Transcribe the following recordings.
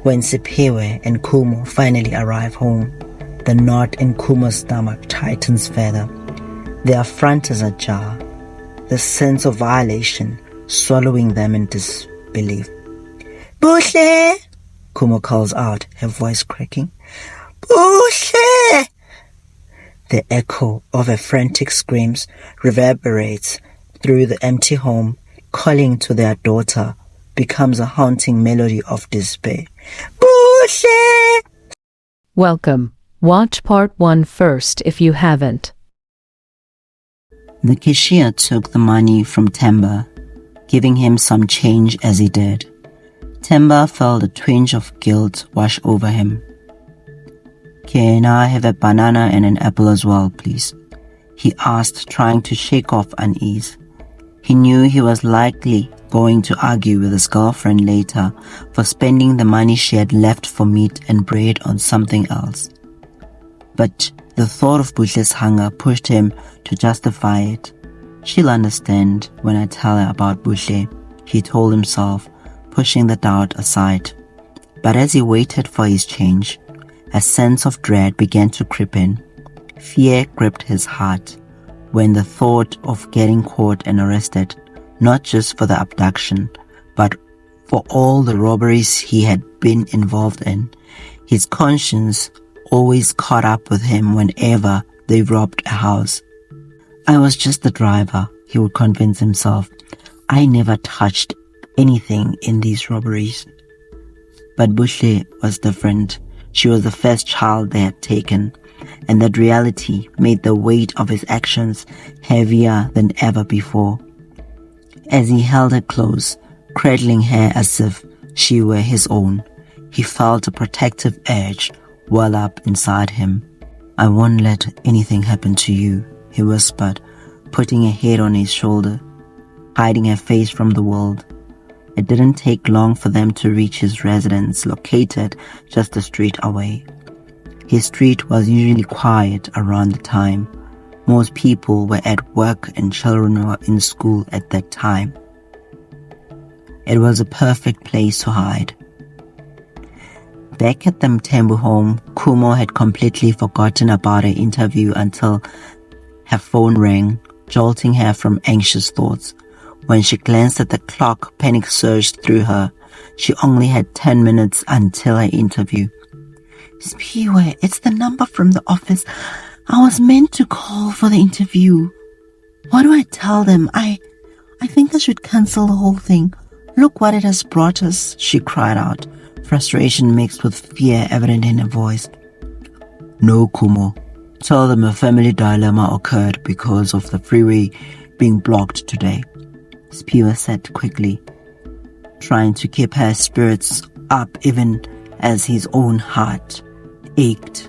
When Sipiwe and Kumo finally arrive home, the knot in Kumo's stomach tightens further. Their front is ajar, the sense of violation swallowing them in disbelief. "Buhle!" Kumo calls out, her voice cracking. "Buhle!" The echo of her frantic screams reverberates through the empty home, calling to their daughter becomes a haunting melody of despair. "Buhle!" Welcome. Watch part 1 first if you haven't. The cashier took the money from Temba, giving him some change as he did. Temba felt a twinge of guilt wash over him. "Can I have a banana and an apple as well, please?" he asked, trying to shake off unease. He knew he was likely going to argue with his girlfriend later for spending the money she had left for meat and bread on something else. But the thought of Buhle's hunger pushed him to justify it. "She'll understand when I tell her about Buhle," he told himself, pushing the doubt aside. But as he waited for his change, a sense of dread began to creep in. Fear gripped his heart when the thought of getting caught and arrested, not just for the abduction, but for all the robberies he had been involved in. His conscience always caught up with him whenever they robbed a house. "I was just the driver," he would convince himself. "I never touched anything in these robberies." But Buhle was different. She was the first child they had taken, and that reality made the weight of his actions heavier than ever before. As he held her close, cradling her as if she were his own, he felt a protective urge well up inside him. "I won't let anything happen to you," he whispered, putting her head on his shoulder, hiding her face from the world. It didn't take long for them to reach his residence, located just a street away. His street was usually quiet around the time. Most people were at work and children were in school at that time. It was a perfect place to hide. Back at the Mthembu home, Kumo had completely forgotten about her interview until her phone rang, jolting her from anxious thoughts. When she glanced at the clock, panic surged through her. She only had 10 minutes until her interview. "Spiwe, it's the number from the office. I was meant to call for the interview. What do I tell them? I think I should cancel the whole thing. Look what it has brought us," she cried out, frustration mixed with fear evident in her voice. "No, Kumo. Tell them a family dilemma occurred because of the freeway being blocked today," Spiwe said quickly, trying to keep her spirits up even as his own heart ached.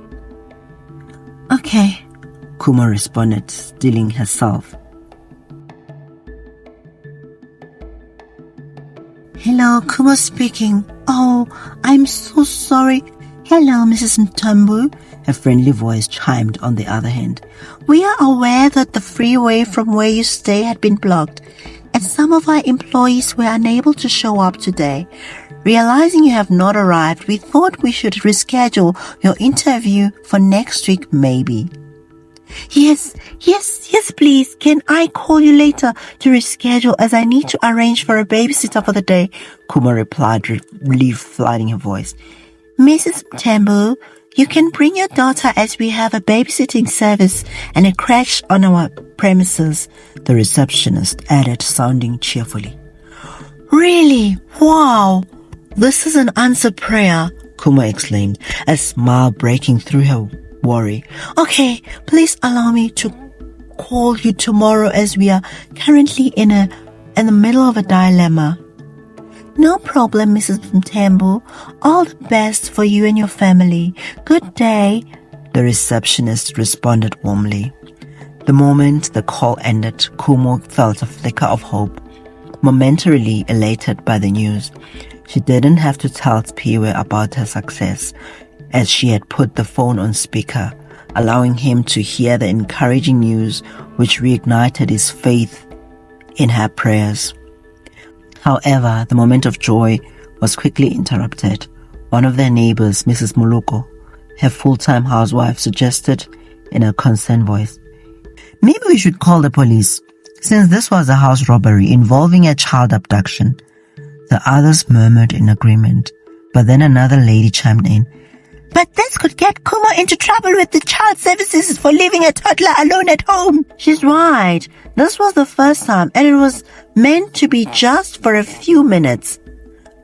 "Okay," Kumo responded, steeling herself. "Hello, Kumo speaking. Oh, I'm so sorry. Hello, Mrs. Mthembu," her friendly voice chimed on the other hand. "We are aware that the freeway from where you stay had been blocked, and some of our employees were unable to show up today. Realizing you have not arrived, we thought we should reschedule your interview for next week, maybe." Yes, please. Can I call you later to reschedule, as I need to arrange for a babysitter for the day?" Kumo replied, relief flooding her voice. "Mrs. Mthembu, you can bring your daughter, as we have a babysitting service and a crèche on our premises," the receptionist added, sounding cheerfully. "Really? Wow! This is an answered prayer," Kumo exclaimed, a smile breaking through her worry. "Okay, please allow me to call you tomorrow, as we are currently in the middle of a dilemma." "No problem, Mrs. Mthembu. All the best for you and your family. Good day," the receptionist responded warmly. The moment the call ended, Kumo felt a flicker of hope. Momentarily elated by the news, she didn't have to tell Spiwe about her success, as she had put the phone on speaker, allowing him to hear the encouraging news, which reignited his faith in her prayers. However, the moment of joy was quickly interrupted. One of their neighbors, Mrs. Moluko, her full-time housewife, suggested in a concerned voice, "Maybe we should call the police, since this was a house robbery involving a child abduction." The others murmured in agreement, but then another lady chimed in, "But this could get Kumo into trouble with the child services for leaving a toddler alone at home." "She's right. This was the first time, and it was meant to be just for a few minutes."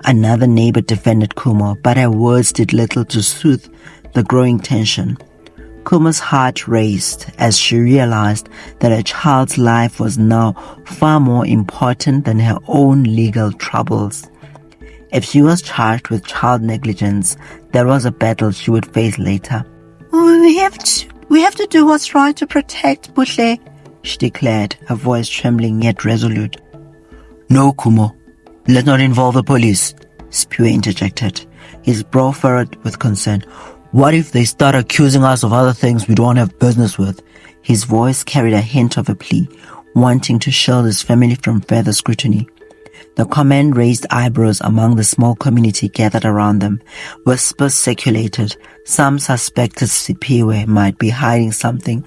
Another neighbor defended Kumo, but her words did little to soothe the growing tension. Kumo's heart raced as she realized that her child's life was now far more important than her own legal troubles. If she was charged with child negligence, there was a battle she would face later. We have to do what's right to protect Buhle," she declared, her voice trembling yet resolute. "No, Kumo. Let's not involve the police," Spew interjected, his brow furrowed with concern. "What if they start accusing us of other things we don't have business with?" His voice carried a hint of a plea, wanting to shield his family from further scrutiny. The comment raised eyebrows among the small community gathered around them. Whispers circulated. Some suspected Sipiwe might be hiding something,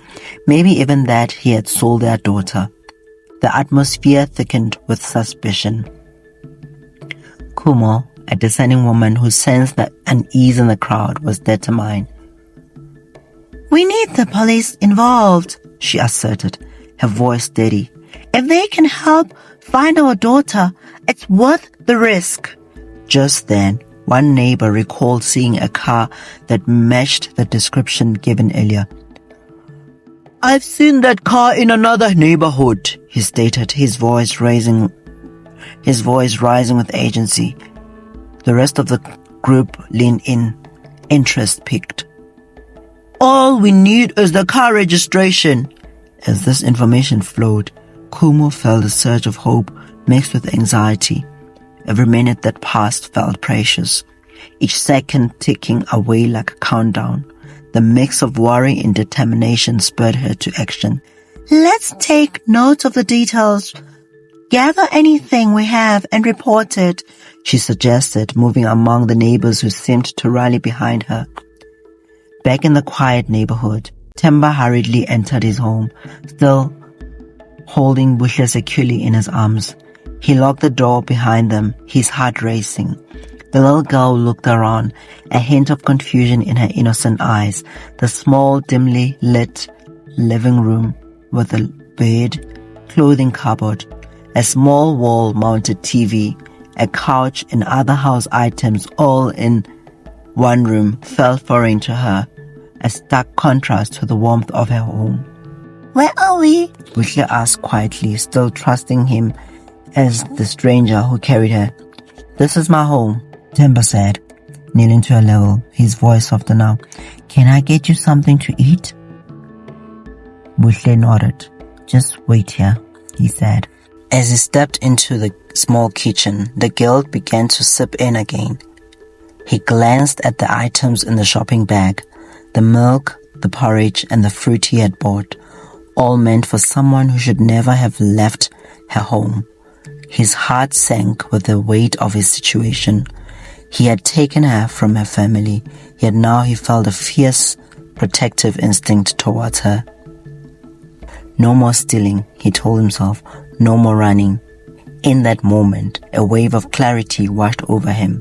maybe even that he had sold their daughter. The atmosphere thickened with suspicion. Kumo, a discerning woman who sensed the unease in the crowd, was determined. "We need the police involved," she asserted, her voice steady. "If they can help find our daughter, it's worth the risk." Just then, one neighbor recalled seeing a car that matched the description given earlier. "I've seen that car in another neighborhood," he stated, his voice rising with agency. The rest of the group leaned in, interest piqued. "All we need is the car registration." As this information flowed, Kumo felt a surge of hope mixed with anxiety. Every minute that passed felt precious, each second ticking away like a countdown. The mix of worry and determination spurred her to action. "Let's take note of the details. Gather anything we have and report it," she suggested, moving among the neighbors who seemed to rally behind her. Back in the quiet neighborhood, Temba hurriedly entered his home, still holding Buhle securely in his arms. He locked the door behind them, his heart racing. The little girl looked around, a hint of confusion in her innocent eyes. The small, dimly lit living room with a bed, clothing cupboard, a small wall-mounted TV, a couch, and other house items all in one room felt foreign to her, a stark contrast to the warmth of her home. "Where are we?" Buhle asked quietly, still trusting him as the stranger who carried her. "This is my home," Temba said, kneeling to her level, his voice softer now. "Can I get you something to eat?" Buhle nodded. "Just wait here," he said. As he stepped into the small kitchen, the guilt began to sip in again. He glanced at the items in the shopping bag, the milk, the porridge, and the fruit he had bought, all meant for someone who should never have left her home. His heart sank with the weight of his situation. He had taken her from her family, yet now he felt a fierce, protective instinct towards her. No more stealing, he told himself, no more running. In that moment, a wave of clarity washed over him.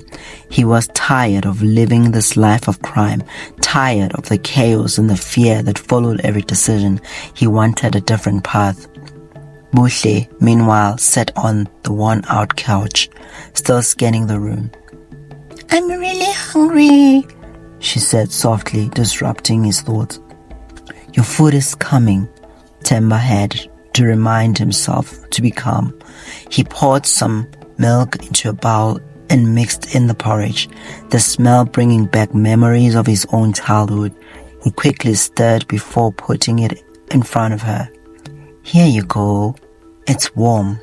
He was tired of living this life of crime, tired of the chaos and the fear that followed every decision. He wanted a different path. Buhle, meanwhile, sat on the worn-out couch, still scanning the room. "I'm really hungry," she said softly, disrupting his thoughts. "Your food is coming," Temba had to remind himself to be calm. He poured some milk into a bowl and mixed in the porridge, the smell bringing back memories of his own childhood. He quickly stirred before putting it in front of her. "Here you go. It's warm."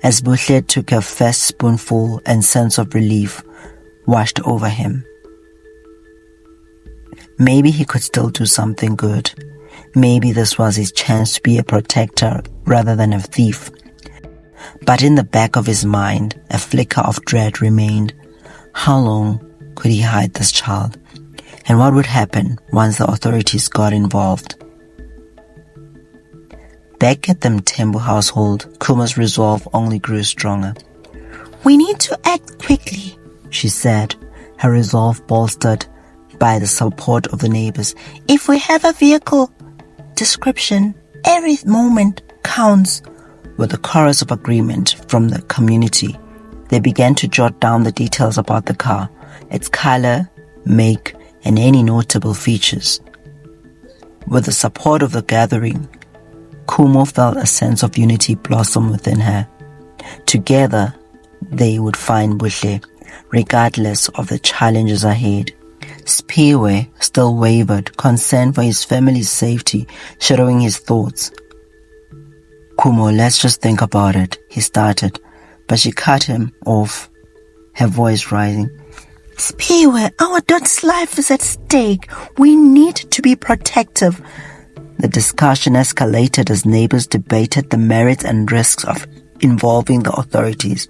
As Buhle took her first spoonful, a sense of relief washed over him. Maybe he could still do something good. Maybe this was his chance to be a protector rather than a thief. But in the back of his mind, a flicker of dread remained. How long could he hide this child? And what would happen once the authorities got involved? Back at the Mthembu household, Kuma's resolve only grew stronger. "We need to act quickly," she said, her resolve bolstered by the support of the neighbors. "If we have a vehicle description, every moment counts." With a chorus of agreement from the community, they began to jot down the details about the car, its color, make, and any notable features. With the support of the gathering, Kumo felt a sense of unity blossom within her. Together, they would find Buhle, regardless of the challenges ahead. Spiwe still wavered, concerned for his family's safety, shadowing his thoughts. "Kumo, let's just think about it," he started, but she cut him off, her voice rising. "Spiwe, our daughter's life is at stake. We need to be protective." The discussion escalated as neighbors debated the merits and risks of involving the authorities.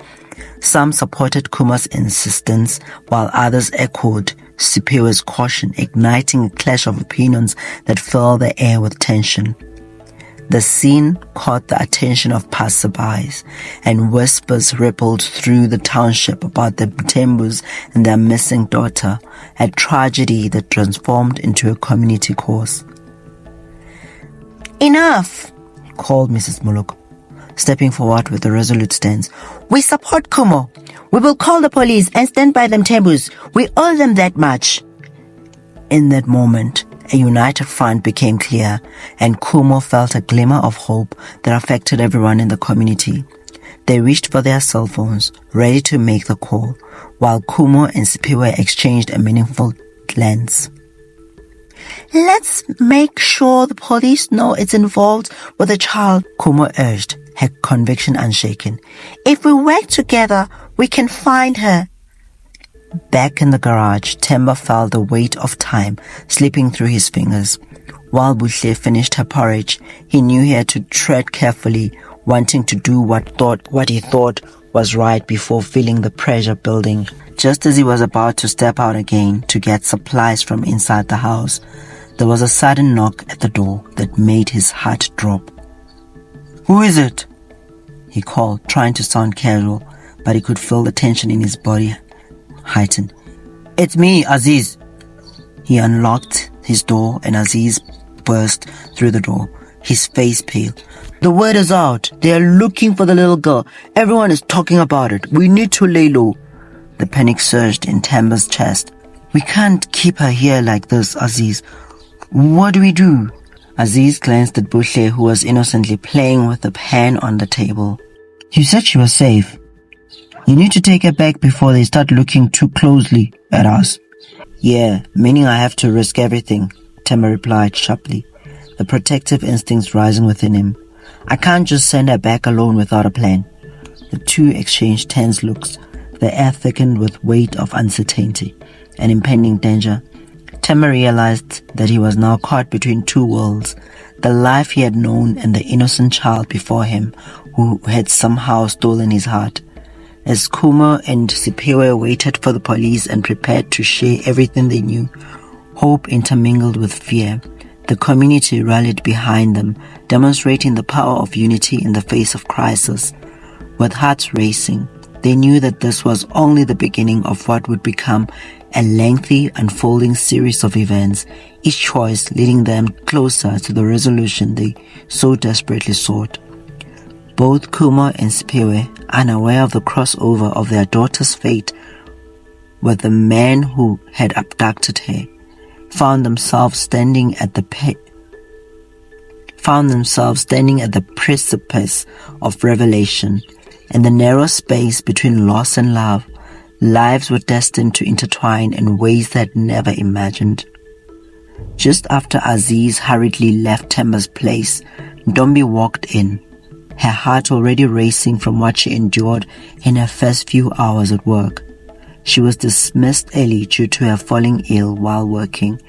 Some supported Kuma's insistence, while others echoed Sipiwe's caution, igniting a clash of opinions that filled the air with tension. The scene caught the attention of passerbys, and whispers rippled through the township about the Mthembus and their missing daughter, a tragedy that transformed into a community cause. "Enough," called Mrs. Muluk, stepping forward with a resolute stance. "We support Kumo. We will call the police and stand by the Mthembus. We owe them that much." In that moment, a united front became clear, and Kumo felt a glimmer of hope that affected everyone in the community. They reached for their cell phones, ready to make the call, while Kumo and Sipiwe exchanged a meaningful glance. "Let's make sure the police know it's involved with the child," Kumo urged, her conviction unshaken. "If we work together, we can find her." Back in the garage, Themba felt the weight of time slipping through his fingers. While Buhle finished her porridge, he knew he had to tread carefully, wanting to do what he thought was right before feeling the pressure building. Just as he was about to step out again to get supplies from inside the house, there was a sudden knock at the door that made his heart drop. "Who is it?" he called, trying to sound casual, but he could feel the tension in his body heighten. "It's me, Aziz." He unlocked his door and Aziz burst through the door, his face pale. "The word is out. They are looking for the little girl. Everyone is talking about it. We need to lay low." The panic surged in Themba's chest. "We can't keep her here like this, Aziz. What do we do?" Aziz glanced at Buhle, who was innocently playing with the pan on the table. "You said she was safe. You need to take her back before they start looking too closely at us." "Yeah, meaning I have to risk everything," Themba replied sharply, the protective instincts rising within him. "I can't just send her back alone without a plan." The two exchanged tense looks, the air thickened with weight of uncertainty and impending danger. Themba realized that he was now caught between two worlds, the life he had known and the innocent child before him who had somehow stolen his heart. As Kumo and Sipiwe waited for the police and prepared to share everything they knew, hope intermingled with fear. The community rallied behind them, demonstrating the power of unity in the face of crisis. With hearts racing, they knew that this was only the beginning of what would become a lengthy, unfolding series of events, each choice leading them closer to the resolution they so desperately sought. Both Kumo and Sipiwe, unaware of the crossover of their daughter's fate with the man who had abducted her, found themselves standing at the precipice of revelation. In the narrow space between loss and love, lives were destined to intertwine in ways that never imagined. Just after Aziz hurriedly left Themba's place, Ndombi walked in, her heart already racing from what she endured in her first few hours at work. She was dismissed early due to her falling ill while working.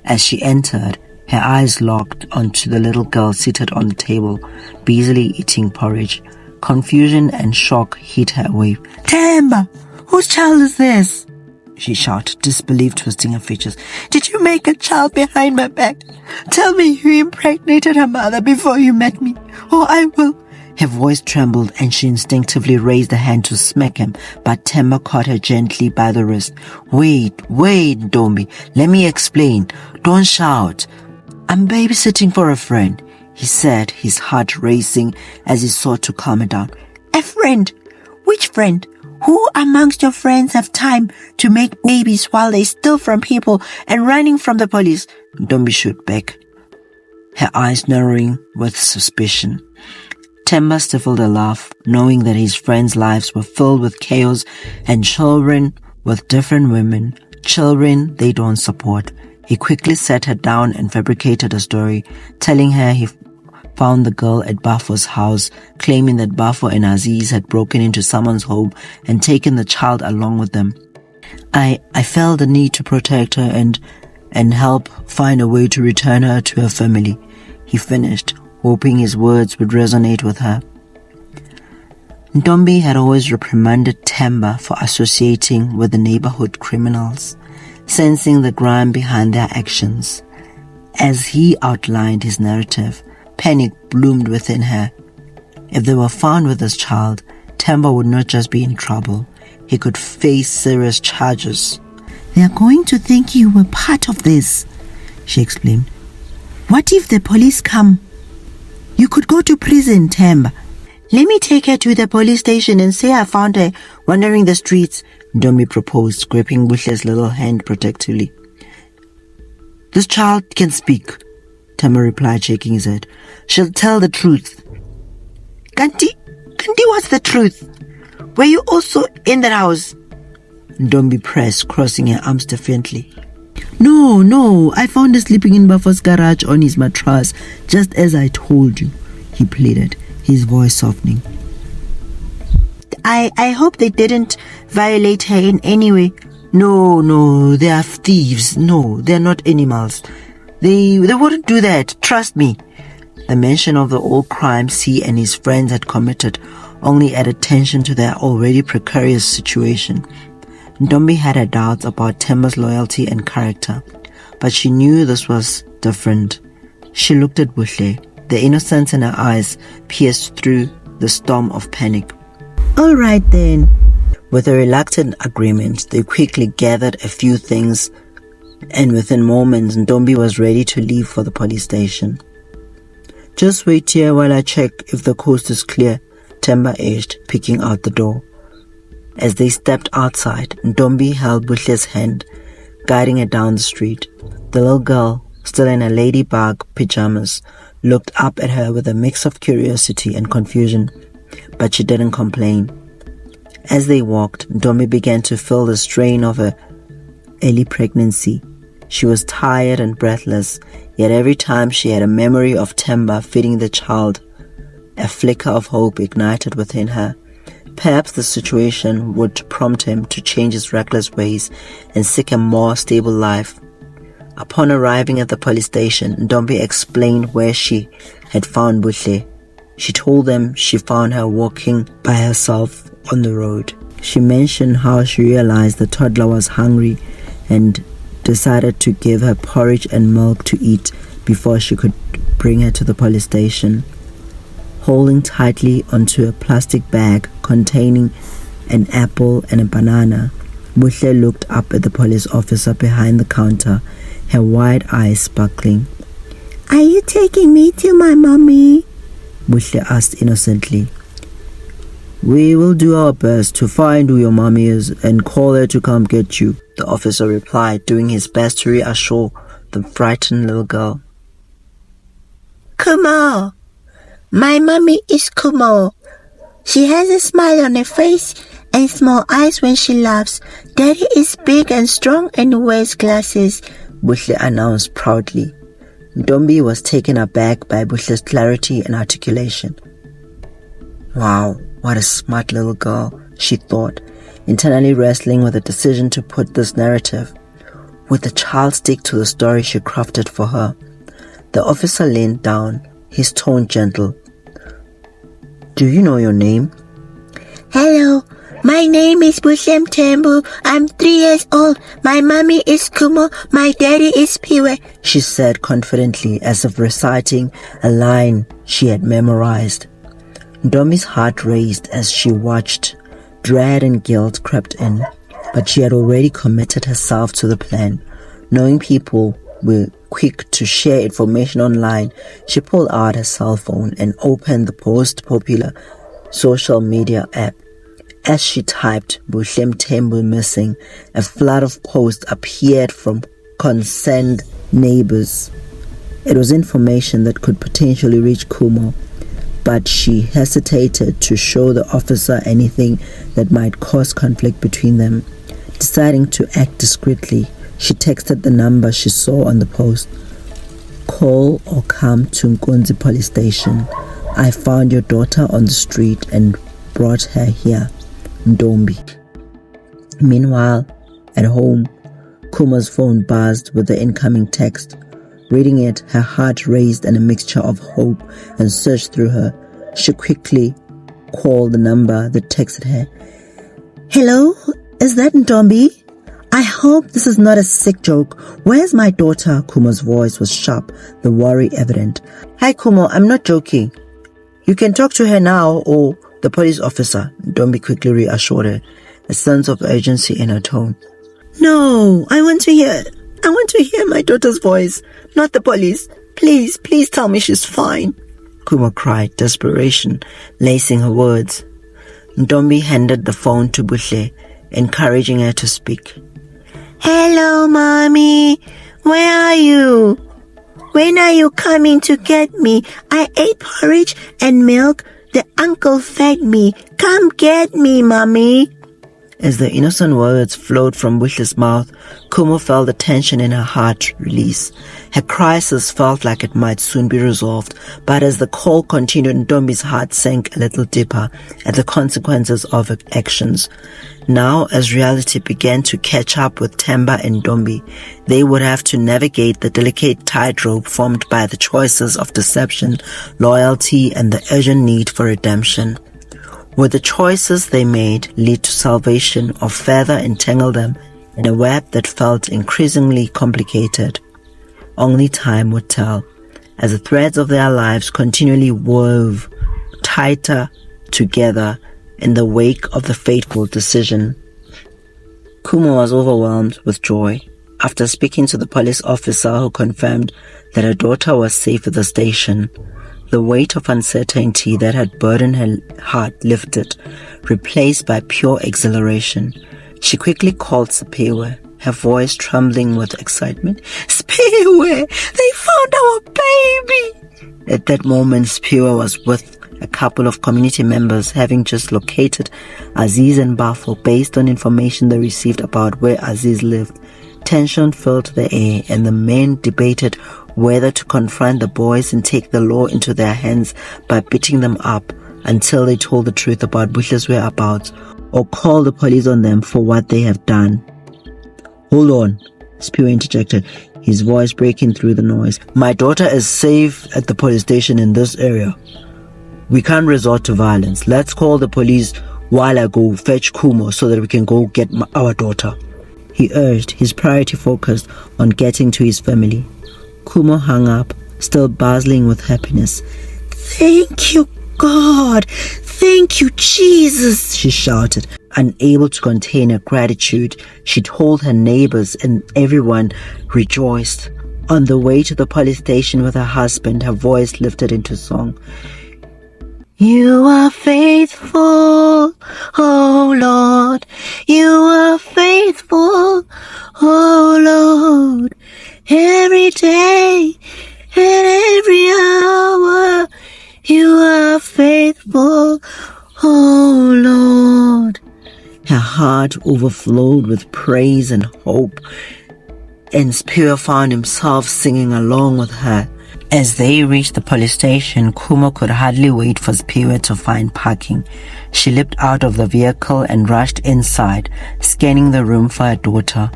As she entered, her eyes locked onto the little girl seated on the table, busily eating porridge. Confusion and shock hit her wave. "Themba, whose child is this?" she shouted, disbelief twisting her features. "Did you make a child behind my back? Tell me you impregnated her mother before you met me, or I will." Her voice trembled and she instinctively raised a hand to smack him, but Temba caught her gently by the wrist. Wait, Ntombi, let me explain. Don't shout. "I'm babysitting for a friend," he said, his heart racing as he sought to calm her down. "A friend? Which friend? Who amongst your friends have time to make babies while they steal from people and running from the police?" Ntombi shoot back, her eyes narrowing with suspicion. Temba stifled a laugh, knowing that his friends' lives were filled with chaos and children with different women, children they don't support. He quickly sat her down and fabricated a story, telling her he found the girl at Bafo's house, claiming that Bafo and Aziz had broken into someone's home and taken the child along with them. I felt the need to protect her and help find a way to return her to her family," he finished, hoping his words would resonate with her. Ntombi had always reprimanded Temba for associating with the neighborhood criminals, sensing the grime behind their actions. As he outlined his narrative, panic bloomed within her. If they were found with this child, Temba would not just be in trouble, he could face serious charges. "They are going to think you were part of this," she explained. "What if the police come? You could go to prison, Temba." "Let me take her to the police station and say I found her wandering the streets," Ntombi proposed, gripping Buhle's little hand protectively. "This child can speak," Temba replied, shaking his head. "She'll tell the truth." Kanti, what's the truth? Were you also in that house?" Ntombi pressed, crossing her arms defiantly. No, I found her sleeping in Bafo's garage on his mattress, just as I told you," he pleaded, his voice softening. I hope they didn't violate her in any way." No, they are thieves. No, they're not animals. They wouldn't do that, trust me." The mention of the old crimes he and his friends had committed only added tension to their already precarious situation. Ntombi had her doubts about Temba's loyalty and character, but she knew this was different. She looked at Buhle, the innocence in her eyes pierced through the storm of panic. "All right then." With a reluctant agreement, they quickly gathered a few things, and within moments, Ntombi was ready to leave for the police station. "Just wait here while I check if the coast is clear," Temba urged, peeking out the door. As they stepped outside, Ntombi held Buhle's hand, guiding her down the street. The little girl, still in her ladybug pajamas, looked up at her with a mix of curiosity and confusion, but she didn't complain. As they walked, Ntombi began to feel the strain of her early pregnancy. She was tired and breathless, yet every time she had a memory of Temba feeding the child, a flicker of hope ignited within her. Perhaps the situation would prompt him to change his reckless ways and seek a more stable life. Upon arriving at the police station, Ntombi explained where she had found Buhle. She told them she found her walking by herself on the road. She mentioned how she realized the toddler was hungry and decided to give her porridge and milk to eat before she could bring her to the police station. Holding tightly onto a plastic bag containing an apple and a banana, Buhle looked up at the police officer behind the counter, her wide eyes sparkling. "Are you taking me to my mommy?" Buhle asked innocently. "We will do our best to find who your mommy is and call her to come get you," the officer replied, doing his best to reassure the frightened little girl. "Kumo! My mommy is Kumo. She has a smile on her face and small eyes when she laughs. Daddy is big and strong and wears glasses," Buhle announced proudly. Ntombi was taken aback by Buhle's clarity and articulation. "Wow, what a smart little girl," she thought, internally wrestling with the decision to put this narrative. Would the child stick to the story she crafted for her? The officer leaned down, his tone gentle. "Do you know your name?" "Hello, My name is Bushem Tembu. I'm 3 years old. My mommy is Kumo. My daddy is Piwe, she said confidently, as if reciting a line she had memorized. Ndombi's heart raced as she watched. Dread and guilt crept in, but she had already committed herself to the plan. Knowing people were quick to share information online, she pulled out her cell phone and opened the most popular social media app. As she typed Bushem Tembu missing, a flood of posts appeared from concerned neighbors. It was information that could potentially reach Kumo, but she hesitated to show the officer anything that might cause conflict between them. Deciding to act discreetly, she texted the number she saw on the post. Call or come to Nkunzi police station. I found your daughter on the street and brought her here. Ndombi. Meanwhile, at home, Kumo's phone buzzed with the incoming text. Reading it, her heart raced in a mixture of hope and surged through her. She quickly called the number that texted her. Hello, is that Ndombi? I hope this is not a sick joke. Where's my daughter? Kumo's voice was sharp, the worry evident. Hi Kumo, I'm not joking. You can talk to her now or the police officer, Ndombi quickly reassured her, a sense of urgency in her tone. No, I want to hear my daughter's voice, not the police. Please tell me she's fine, Kumo cried, desperation lacing her words. Ndombi handed the phone to Bushle, encouraging her to speak. Hello, mommy. Where are you? When are you coming to get me? I ate porridge and milk. The uncle fed me. Come get me, mommy. As the innocent words flowed from Bushle's mouth, Kumo felt the tension in her heart release. Her crisis felt like it might soon be resolved, but as the call continued, Ndombi's heart sank a little deeper at the consequences of her actions. Now, as reality began to catch up with Temba and Ndombi, they would have to navigate the delicate tightrope formed by the choices of deception, loyalty, and the urgent need for redemption. Would the choices they made lead to salvation or further entangle them in a web that felt increasingly complicated? Only time would tell, as the threads of their lives continually wove tighter together in the wake of the fateful decision. Kumo was overwhelmed with joy after speaking to the police officer who confirmed that her daughter was safe at the station. The weight of uncertainty that had burdened her heart lifted, replaced by pure exhilaration. She quickly called Sipiwe, her voice trembling with excitement. Sipiwe, they found our baby! At that moment, Sipiwe was with a couple of community members, having just located Aziz and Bafo based on information they received about where Aziz lived. Tension filled the air, and the men debated whether to confront the boys and take the law into their hands by beating them up until they told the truth about Bushle's whereabouts, or call the police on them for what they have done. Hold on, Spew interjected, his voice breaking through the noise. My daughter is safe at the police station in this area. We can't resort to violence. Let's call the police while I go fetch Kumo so that we can go get our daughter, he urged, his priority focused on getting to his family. Kumo hung up, still bustling with happiness. Thank you, God! Thank you, Jesus! She shouted. Unable to contain her gratitude, she told her neighbors, and everyone rejoiced. On the way to the police station with her husband, her voice lifted into song. You are faithful, oh Lord. You are faithful, oh Lord. Every day and every hour, you are faithful, oh Lord. Her heart overflowed with praise and hope, and Spear found himself singing along with her. As they reached the police station, Kumo could hardly wait for Spear to find parking. She leapt out of the vehicle and rushed inside, scanning the room for her daughter.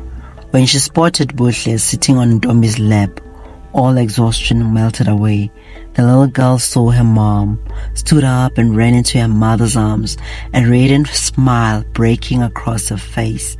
When she spotted Bushle sitting on Ndombi's lap, all exhaustion melted away, the little girl saw her mom, stood up and ran into her mother's arms, a radiant smile breaking across her face.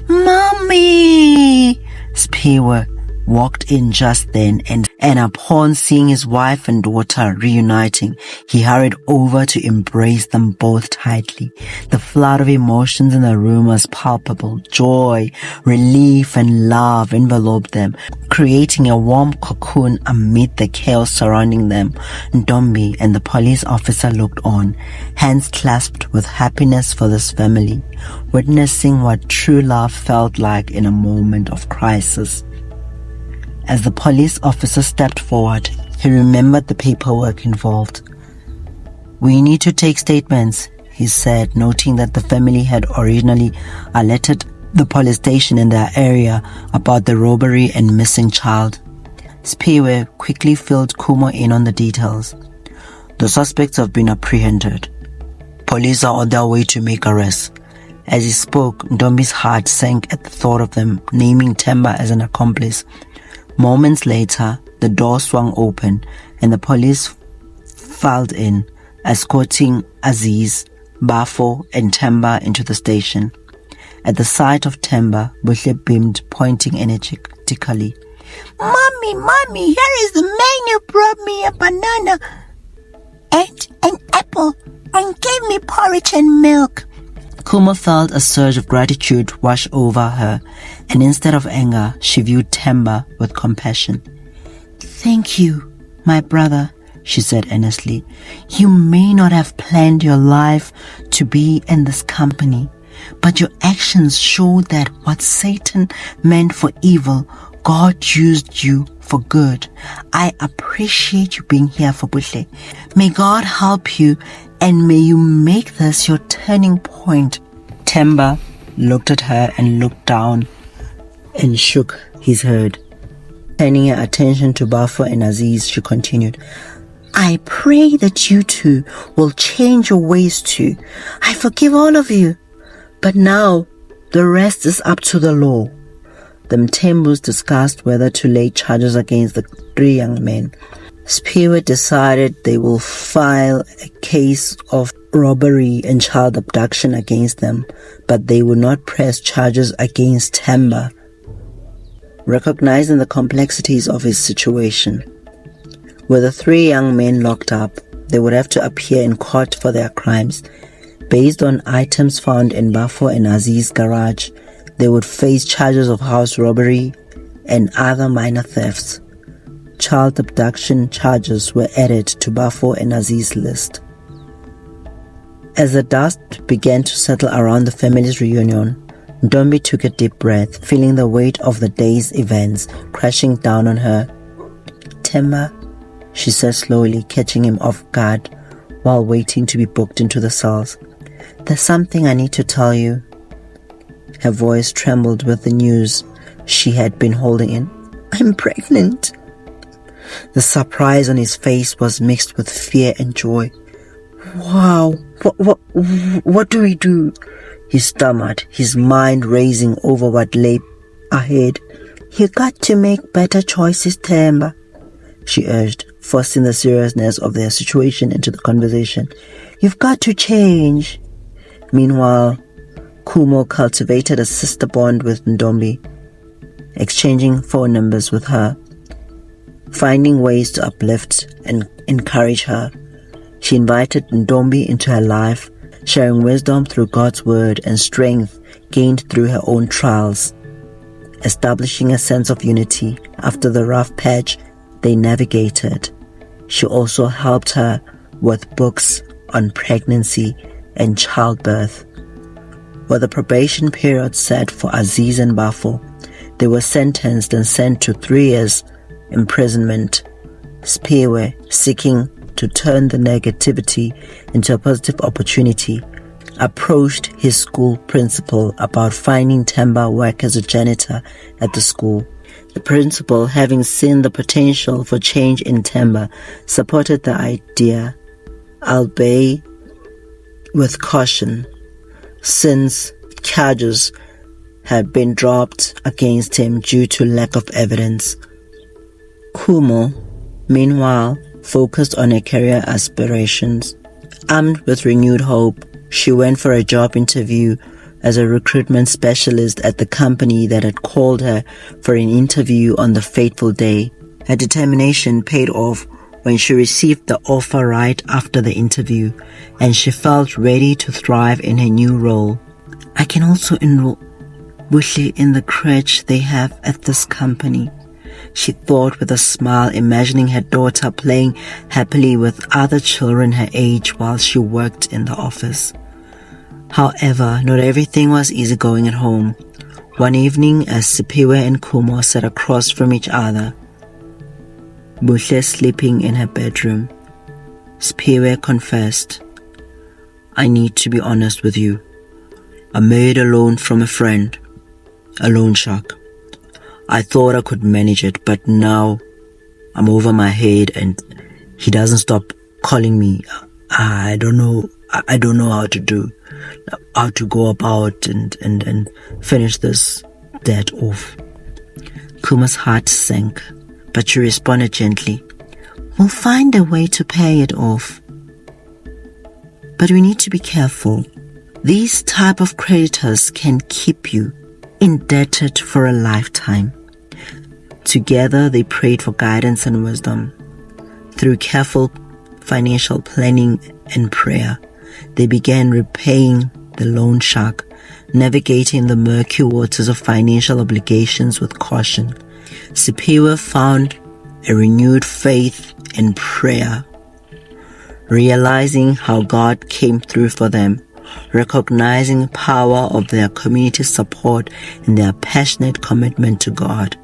"Mommy!" Spear walked in just then, and upon seeing his wife and daughter reuniting, he hurried over to embrace them both tightly. The flood of emotions in the room was palpable. Joy, relief, and love enveloped them, creating a warm cocoon amid the chaos surrounding them. Ntombi and the police officer looked on, hands clasped with happiness for this family, witnessing what true love felt like in a moment of crisis. As the police officer stepped forward, he remembered the paperwork involved. "We need to take statements," he said, noting that the family had originally alerted the police station in their area about the robbery and missing child. Spear quickly filled Kumo in on the details. "The suspects have been apprehended. Police are on their way to make arrests." As he spoke, Ntombi's heart sank at the thought of them naming Themba as an accomplice. Moments later, the door swung open and the police filed in, escorting Aziz, Bafo, and Themba into the station. At the sight of Themba, Buhle beamed, pointing energetically. Mommy, here is the man who brought me a banana and an apple and gave me porridge and milk." Kumo felt a surge of gratitude wash over her, and instead of anger, she viewed Themba with compassion. "Thank you, my brother," she said earnestly. "You may not have planned your life to be in this company, but your actions show that what Satan meant for evil, God used you for good. I appreciate you being here for Buhle. May God help you, and may you make this your turning point." Themba looked at her and looked down and shook his head. Turning her attention to Bafo and Aziz, she continued, "I pray that you two will change your ways too. I forgive all of you. But now, the rest is up to the law." The Mtembus discussed whether to lay charges against the three young men. Spear decided they will file a case of robbery and child abduction against them, but they would not press charges against Themba. Recognizing the complexities of his situation, with the three young men locked up, they would have to appear in court for their crimes. Based on items found in Bafo and Aziz's garage, they would face charges of house robbery and other minor thefts. Child abduction charges were added to Bafo and Aziz's list. As the dust began to settle around the family's reunion, Ntombi took a deep breath, feeling the weight of the day's events crashing down on her. "Themba," she said slowly, catching him off guard while waiting to be booked into the cells. "There's something I need to tell you." Her voice trembled with the news she had been holding in. "I'm pregnant." The surprise on his face was mixed with fear and joy. "Wow, what do we do?" he stammered, his mind racing over what lay ahead. "You got to make better choices, Themba," she urged, forcing the seriousness of their situation into the conversation. "You've got to change." Meanwhile, Kumo cultivated a sister bond with Ntombi, exchanging phone numbers with her, finding ways to uplift and encourage her. She invited Ntombi into her life, sharing wisdom through God's word and strength gained through her own trials, establishing a sense of unity after the rough patch they navigated. She also helped her with books on pregnancy and childbirth. With the probation period set for Aziz and Bafo, they were sentenced and sent to 3 years imprisonment. Spear, seeking to turn the negativity into a positive opportunity, approached his school principal about finding Themba work as a janitor at the school. The principal, having seen the potential for change in Themba, supported the idea, albeit with caution, since charges had been dropped against him due to lack of evidence. Kumo, meanwhile, focused on her career aspirations. Armed with renewed hope, she went for a job interview as a recruitment specialist at the company that had called her for an interview on the fateful day. Her determination paid off when she received the offer right after the interview, and she felt ready to thrive in her new role. I can also enroll Buhle in the crèche they have at this company, she thought with a smile, imagining her daughter playing happily with other children her age while she worked in the office. However, not everything was easygoing at home. One evening, as Sipiwe and Kumo sat across from each other, Buhle sleeping in her bedroom, Sipiwe confessed, "I need to be honest with you. I made a loan from a friend, a loan shark. I thought I could manage it, but now I'm over my head and he doesn't stop calling me. I don't know how to go about and finish this debt off." Kuma's heart sank, but she responded gently, "We'll find a way to pay it off. But we need to be careful. These type of creditors can keep you indebted for a lifetime." Together, they prayed for guidance and wisdom. Through careful financial planning and prayer, they began repaying the loan shark, navigating the murky waters of financial obligations with caution. Sipiwe found a renewed faith in prayer, realizing how God came through for them, recognizing the power of their community support and their passionate commitment to God.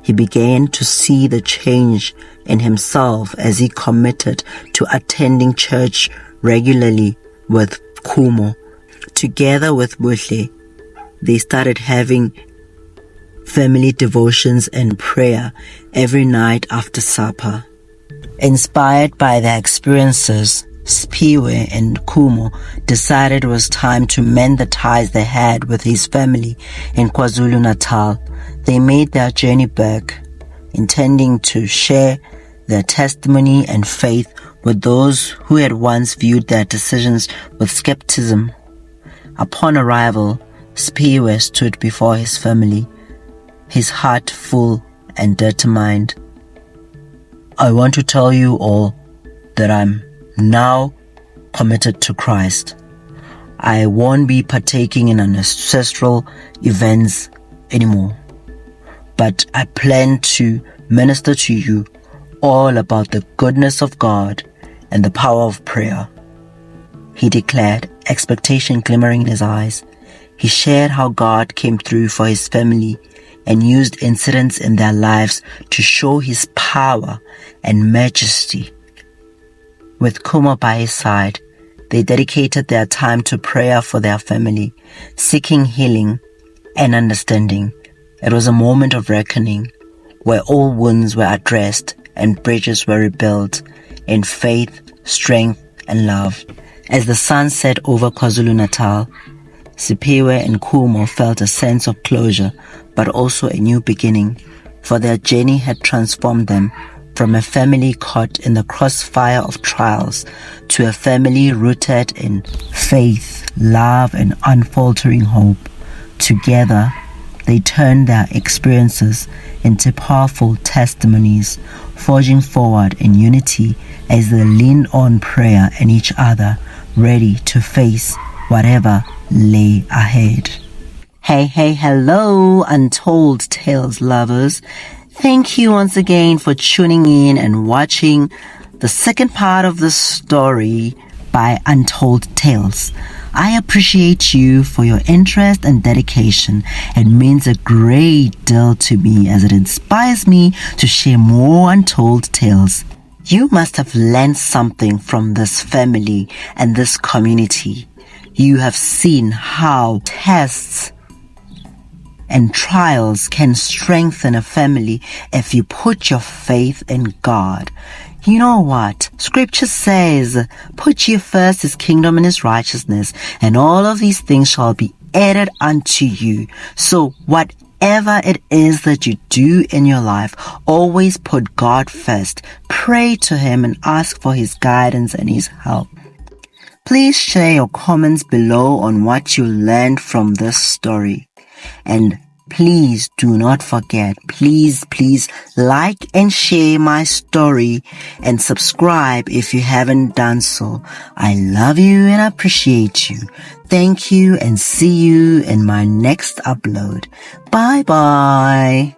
He began to see the change in himself as he committed to attending church regularly with Kumo. Together with Buhle, they started having family devotions and prayer every night after supper. Inspired by their experiences, Sipiwe and Kumo decided it was time to mend the ties they had with his family in KwaZulu-Natal. They made their journey back, intending to share their testimony and faith with those who had once viewed their decisions with skepticism. Upon arrival, Sipiwe stood before his family, his heart full and determined. "I want to tell you all that I'm now committed to Christ. I won't be partaking in ancestral events anymore, but I plan to minister to you all about the goodness of God and the power of prayer," he declared, expectation glimmering in his eyes. He shared how God came through for his family and used incidents in their lives to show his power and majesty. With Kumo by his side, they dedicated their time to prayer for their family, seeking healing and understanding. It was a moment of reckoning, where all wounds were addressed and bridges were rebuilt in faith, strength, and love. As the sun set over KwaZulu-Natal, Sipiwe and Kumo felt a sense of closure, but also a new beginning, for their journey had transformed them from a family caught in the crossfire of trials to a family rooted in faith, love, and unfaltering hope. Together, they turned their experiences into powerful testimonies, forging forward in unity as they leaned on prayer and each other, ready to face whatever lay ahead. Hey, hello, Untold Tales lovers. Thank you once again for tuning in and watching the second part of the story by Untold Tales. I appreciate you for your interest and dedication. It means a great deal to me as it inspires me to share more untold tales. You must have learned something from this family and this community. You have seen how tests and trials can strengthen a family if you put your faith in God. You know what? Scripture says, "Put ye first his kingdom and his righteousness, and all of these things shall be added unto you." So whatever whatever it is that you do in your life, always put God first. Pray to Him and ask for His guidance and His help. Please share your comments below on what you learned from this story. And please do not forget, please like and share my story and subscribe if you haven't done so. I love you and appreciate you. Thank you and see you in my next upload. Bye bye.